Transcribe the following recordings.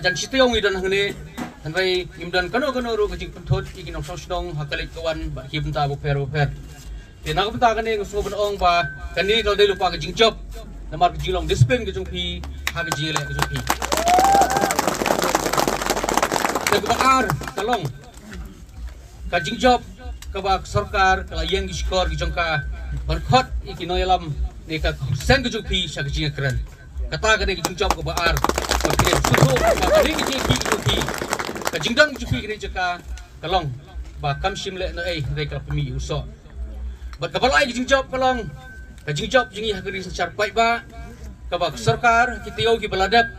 jan sitayong idan hangni hanbai imdan kano ru kajing pentot ikin ong sosdong hakalik kawan ba hibenta bu per te nak benta kani nguso ben ong ba kani kalau dai lupa kajing job namar kajing long dispeng kajing pi ha kajing le kajing pi te bakar kalong kajing job kabak sarkar kala yang giskor gijongka berkhot ikin noyalam neka sen kajing pi sha kajing keren kata kani kajing job kabak Pakir susu, pakir kecil kiki, kajingdang cuci kini jeka kalong, bakam simle na mereka pemi usok. Berkabalai kajing job kalong, kajing job jingi hakiri secara baik ba, kabak sarkar kita yo ki beladap,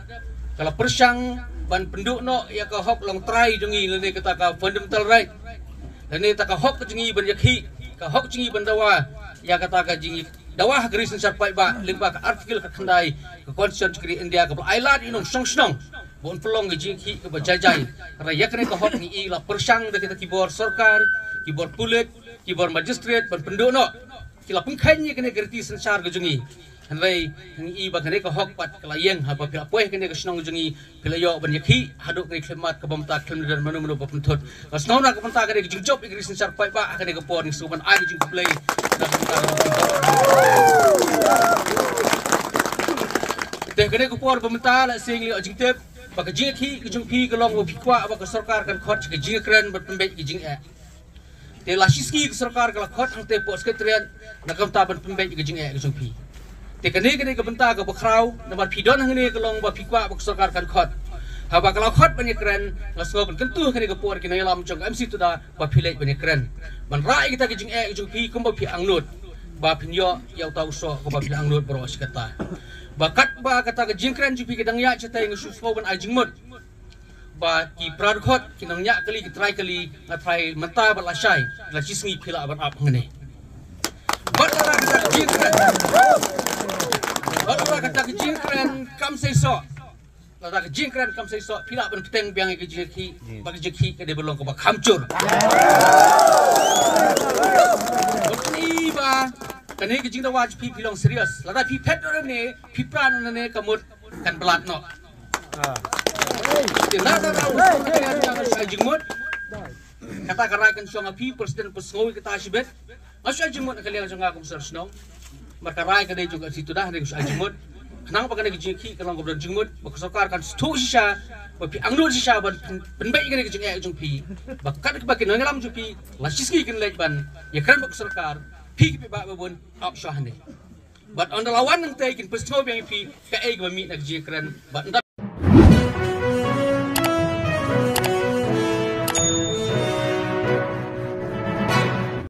kalau persang ban penduk no ya ka hok long try jingi lene kata ka fundamental right, lene kata ka hok jingi ban yakhi, ka hok jingi ban dawa, ya kata ka jingi dawa hakiri secara baik ba, limpa ka artikel ka kandai. Konstitusi kiri India ke ailat inong song bon pelong ke jingki ke bajajai karena ya kena ke hok ni la persang de kita kibor sarkar kibor pulit kibor magistrate ban penduk no kila pungkainya kena gerti sensar ke jungi hanwei ni ba kena ke hok pat kelayeng apa pila poe kena ke snong jungi pila yo ban yakhi haduk ke klemat ke bamta klem dan manu ba pentut snong na ke bamta kena ke jingjop ke sensar pai ba kena ke por ni suban ai jing play teh kene ko por pemerintah la sing li jing tep baka jing thi ke jung phi ke long phi kwa baka sarkar kan khot ke jing kren bat pembek ke jing te la shiski ke sarkar kala khot ang te po sekretariat na kam ta ban pembek ke jing ke jung phi te kene ke benta ke bakrau na bar phi don hang ne ke long ba phi kwa baka sarkar kan khot ha ba kala khot ban kren la so ban kentu kene ke por ke na lam jong mc tu da ba phi le ban kren ban rai kita ke jing ke jung phi kum ba phi ang lut ba phin yo yau tau so ko ba phi ang lut bro sekata bakat ba kata ke jingkran jupi kedang ya cetai ngusufo ban ajingmut ba ki pradkhot kinang nya kali ki try menta ba lasai la chisngi phila ban ap ngene batara kata ke jingkran kam sei so la ke jingkran kam sei so phila ban peteng biang ke jingki ba jingki ke de belong ke ba khamcur ba kani ke jingda waj pi pilong serius lada pi pet ne pi pran ne kamut kan belat no jingmut kata karai kan songa pi presiden pesngoi kita asibet asal jingmut kalian songa kum sersno makarai kadai juga situ dah ne jingmut kenang pakane ke jingki kalau ngobrol jingmut bakasokar kan stu sisa pi angdur sisa ban penbai kan ke jingki jung pi bakat ke bakin ngalam jupi lasiski kan ban ya kan bakasokar pi ke ba babon option ni but on the lawan nang tay kin pesno bang pi ka eg ba mi nak jikran but